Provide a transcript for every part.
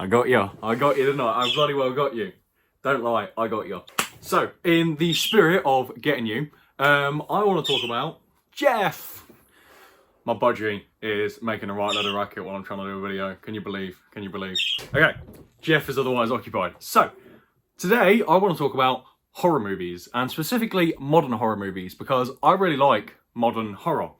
I got you. I got you, didn't I? I bloody well got you. Don't lie, I got you. So, in the spirit of getting you, I want to talk about Jeff. My budgie is making a right load of racket while I'm trying to do a video. Can you believe? Can you believe? Okay, Jeff is otherwise occupied. So, today I want to talk about horror movies, and specifically modern horror movies, because I really like modern horror.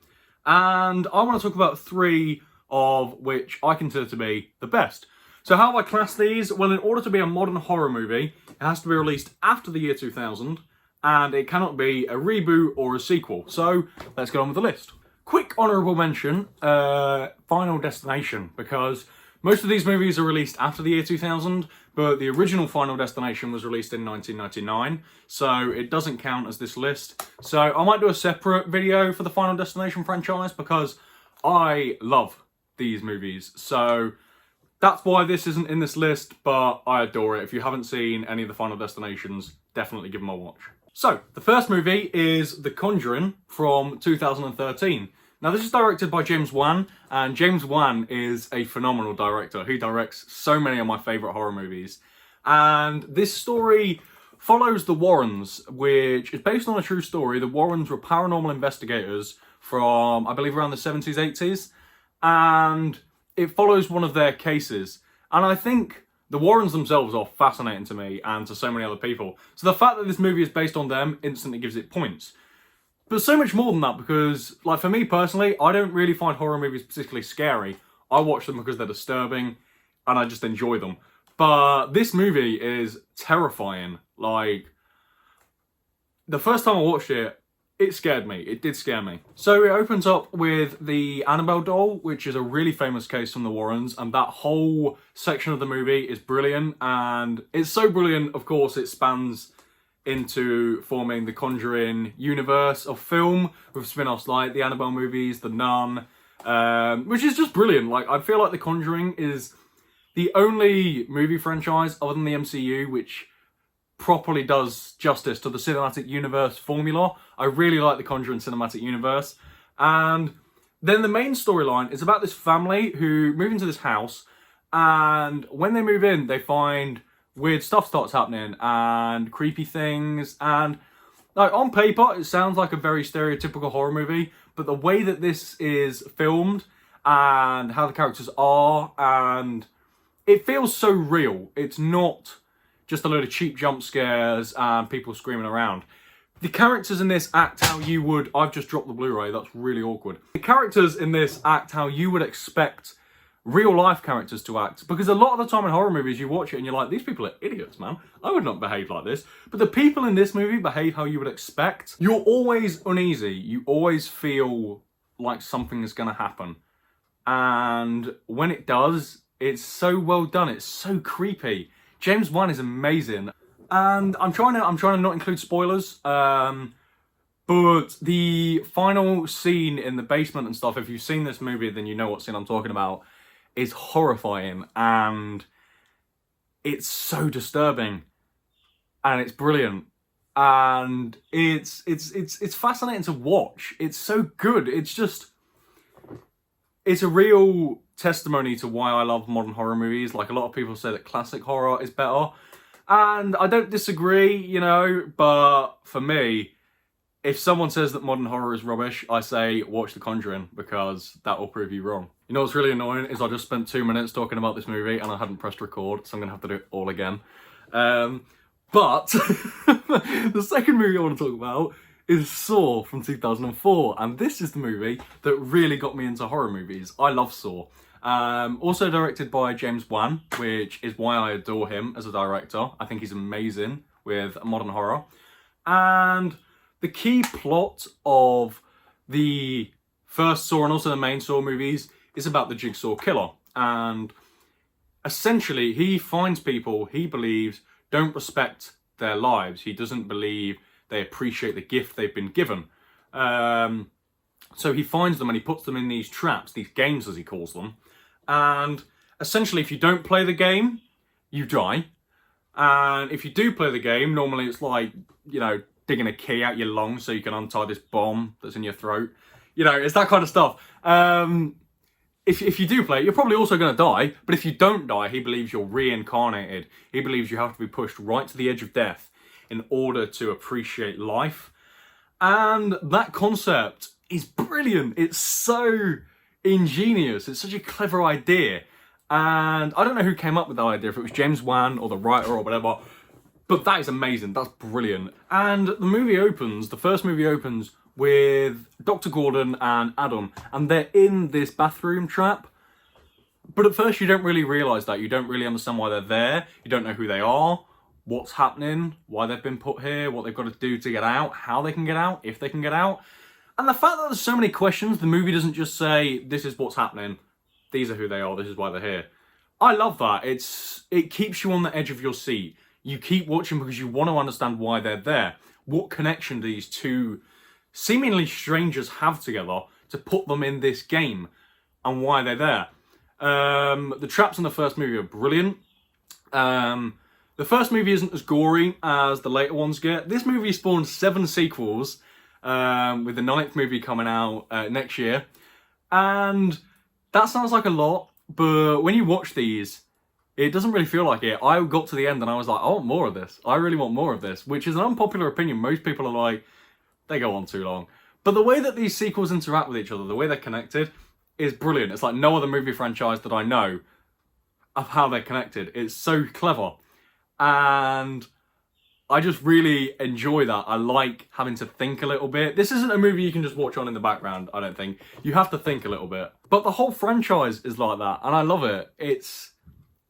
And I want to talk about three of which I consider to be the best. So how do I class these? Well, in order to be a modern horror movie, it has to be released after the year 2000, and it cannot be a reboot or a sequel. So let's get on with the list. Quick honourable mention, Final Destination, because most of these movies are released after the year 2000, but the original Final Destination was released in 1999, so it doesn't count as this list. So I might do a separate video for the Final Destination franchise, because I love these movies. So that's why this isn't in this list, but I adore it. If you haven't seen any of the Final Destinations, definitely give them a watch. So, the first movie is The Conjuring from 2013. Now, this is directed by James Wan, and James Wan is a phenomenal director. He directs so many of my favourite horror movies. And this story follows the Warrens, which is based on a true story. The Warrens were paranormal investigators from, I believe, around the 70s, 80s. And it follows one of their cases. And I think the Warrens themselves are fascinating to me and to so many other people. So the fact that this movie is based on them instantly gives it points. But so much more than that, because, like, for me personally, I don't really find horror movies particularly scary. I watch them because they're disturbing and I just enjoy them. But this movie is terrifying. Like, the first time I watched it, it scared me. It did scare me. So it opens up with the Annabelle doll, which is a really famous case from the Warrens, and that whole section of the movie is brilliant. And it's so brilliant, of course, it spans into forming the Conjuring universe of film with spin-offs like the Annabelle movies, The Nun, which is just brilliant. Like, I feel like The Conjuring is the only movie franchise other than the MCU which properly does justice to the cinematic universe formula. I really like the Conjuring cinematic universe. And then the main storyline is about this family who move into this house, and when they move in, they find weird stuff starts happening and creepy things. And like, on paper, it sounds like a very stereotypical horror movie, but the way that this is filmed and how the characters are, and it feels so real. It's not just a load of cheap jump scares and people screaming around. The characters in this act how you would... I've just dropped the Blu-ray, that's really awkward. The characters in this act how you would expect real-life characters to act. Because a lot of the time in horror movies, you watch it and you're like, these people are idiots, man. I would not behave like this. But the people in this movie behave how you would expect. You're always uneasy. You always feel like something is going to happen. And when it does, it's so well done. It's so creepy. James Wan is amazing, and I'm trying to not include spoilers, but the final scene in the basement and stuff, if you've seen this movie then you know what scene I'm talking about, is horrifying, and it's so disturbing, and it's brilliant, and it's fascinating to watch. It's so good. It's a real testimony to why I love modern horror movies. Like, a lot of people say that classic horror is better, and I don't disagree, you know, but for me, if someone says that modern horror is rubbish, I say watch The Conjuring, because that will prove you wrong. You know what's really annoying is I just spent 2 minutes talking about this movie and I hadn't pressed record, so I'm gonna have to do it all again. But the second movie I want to talk about is Saw from 2004, and this is the movie that really got me into horror movies. I love Saw. Also directed by James Wan, which is why I adore him as a director. I think he's amazing with modern horror. And the key plot of the first Saw and also the main Saw movies is about the Jigsaw Killer. And essentially, he finds people he believes don't respect their lives. He doesn't believe they appreciate the gift they've been given. So he finds them and he puts them in these traps, these games as he calls them. And essentially, if you don't play the game, you die. And if you do play the game, normally it's like, you know, digging a key out your lungs so you can untie this bomb that's in your throat. You know, it's that kind of stuff. if you do play it, you're probably also going to die. But if you don't die, he believes you're reincarnated. He believes you have to be pushed right to the edge of death in order to appreciate life. And that concept is brilliant. It's so ingenious. It's such a clever idea. And I don't know who came up with that idea, if it was James Wan or the writer or whatever. But that is amazing. That's brilliant. And the first movie opens with Dr. Gordon and Adam, and they're in this bathroom trap. But at first you don't really realise that. You don't really understand why they're there. You don't know who they are, what's happening, why they've been put here, what they've got to do to get out, how they can get out, if they can get out. And the fact that there's so many questions, the movie doesn't just say, this is what's happening, these are who they are, this is why they're here. I love that. It keeps you on the edge of your seat. You keep watching because you want to understand why they're there. What connection do these two seemingly strangers have together to put them in this game, and why they're there. The traps in the first movie are brilliant. The first movie isn't as gory as the later ones get. This movie spawned 7 sequels, with the 9th movie coming out next year. And that sounds like a lot, but when you watch these, it doesn't really feel like it. I got to the end and I was like, I want more of this. I really want more of this, which is an unpopular opinion. Most people are like, they go on too long. But the way that these sequels interact with each other, the way they're connected, is brilliant. It's like no other movie franchise that I know of how they're connected. It's so clever. And I just really enjoy that. I like having to think a little bit. This isn't a movie you can just watch on in the background, I don't think. You have to think a little bit. But the whole franchise is like that, and I love it. It's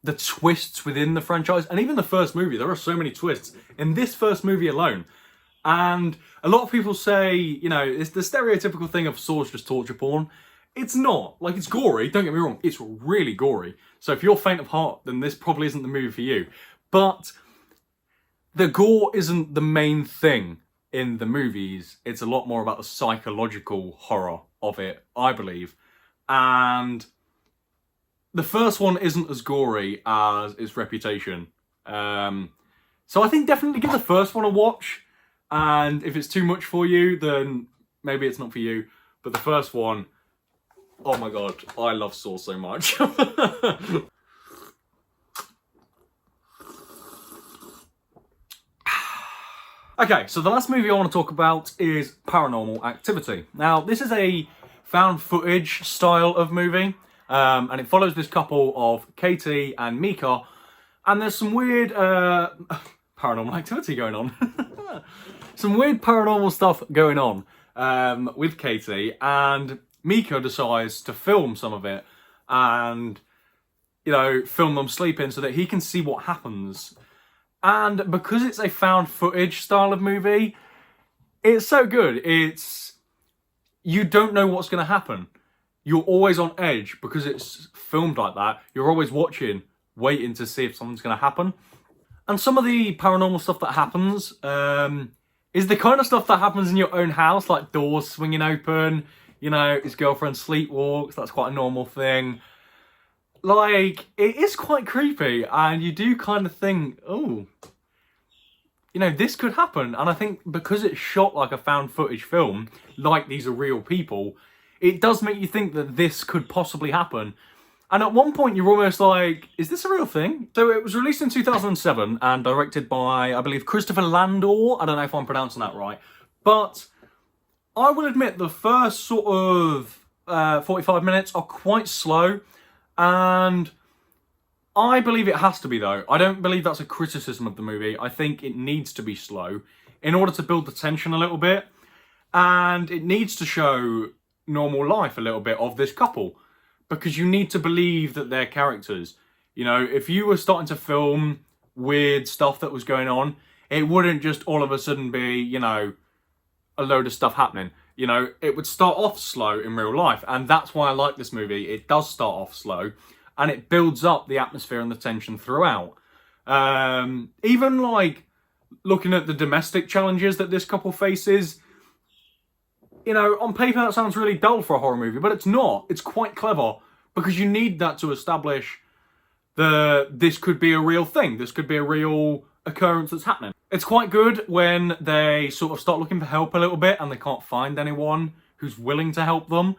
the twists within the franchise, and even the first movie, there are so many twists in this first movie alone. And a lot of people say, you know, it's the stereotypical thing of Saw's just torture porn. It's not. Like, it's gory, don't get me wrong, it's really gory. So if you're faint of heart, then this probably isn't the movie for you. But the gore isn't the main thing in the movies. It's a lot more about the psychological horror of it, I believe. And the first one isn't as gory as its reputation. So I think definitely give the first one a watch. And if it's too much for you, then maybe it's not for you. But the first one, oh my god, I love Saw so much. Okay, so the last movie I want to talk about is Paranormal Activity. Now, this is a found footage style of movie, and it follows this couple of Katie and Mika, and there's some weird paranormal activity going on. Some weird paranormal stuff going on with Katie, and Mika decides to film some of it and, you know, film them sleeping so that he can see what happens. And because it's a found footage style of movie, it's so good. You don't know what's going to happen. You're always on edge because it's filmed like that. You're always watching, waiting to see if something's going to happen. And some of the paranormal stuff that happens is the kind of stuff that happens in your own house, like doors swinging open, you know, his girlfriend sleepwalks, that's quite a normal thing. Like, it is quite creepy, and you do kind of think, oh, you know, this could happen. And I think because it's shot like a found footage film, like these are real people, it does make you think that this could possibly happen. And at one point you're almost like, is this a real thing? So it was released in 2007 and directed by, I believe, Christopher Landau. I don't know if I'm pronouncing that right. But I will admit the first sort of 45 minutes are quite slow. And I believe it has to be, though. I don't believe that's a criticism of the movie. I think it needs to be slow in order to build the tension a little bit. And it needs to show normal life a little bit of this couple. Because you need to believe that they're characters. You know, if you were starting to film weird stuff that was going on, it wouldn't just all of a sudden be, you know, a load of stuff happening. You know, it would start off slow in real life. And that's why I like this movie. It does start off slow. And it builds up the atmosphere and the tension throughout. Even, like, looking at the domestic challenges that this couple faces, you know, on paper that sounds really dull for a horror movie. But it's not. It's quite clever. Because you need that to establish this could be a real thing. This could be a real occurrence that's happening. It's quite good when they sort of start looking for help a little bit and they can't find anyone who's willing to help them.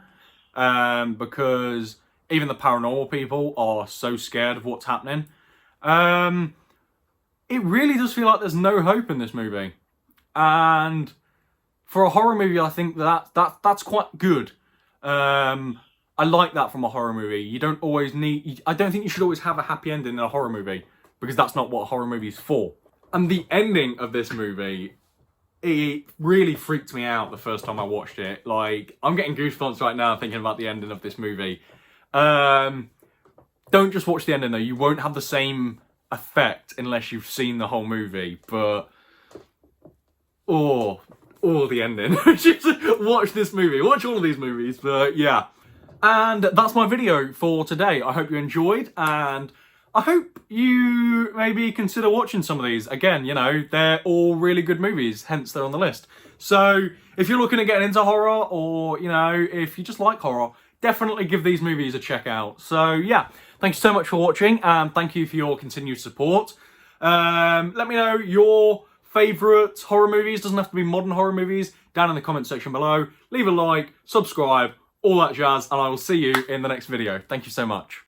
Because even the paranormal people are so scared of what's happening. It really does feel like there's no hope in this movie. And for a horror movie, I think that's quite good. I like that from a horror movie. You don't always need... I don't think you should always have a happy ending in a horror movie, because that's not what a horror movie is for. And the ending of this movie, it really freaked me out the first time I watched it. Like, I'm getting goosebumps right now thinking about the ending of this movie. Don't just watch the ending though. You won't have the same effect unless you've seen the whole movie. But, the ending. Just watch this movie. Watch all of these movies. But yeah. And that's my video for today. I hope you enjoyed, and I hope you maybe consider watching some of these. Again, you know, they're all really good movies, hence they're on the list. So if you're looking at getting into horror, or, you know, if you just like horror, definitely give these movies a check out. So yeah, thank you so much for watching, and thank you for your continued support. Let me know your favourite horror movies. Doesn't have to be modern horror movies. Down in the comment section below. Leave a like, subscribe, all that jazz, and I will see you in the next video. Thank you so much.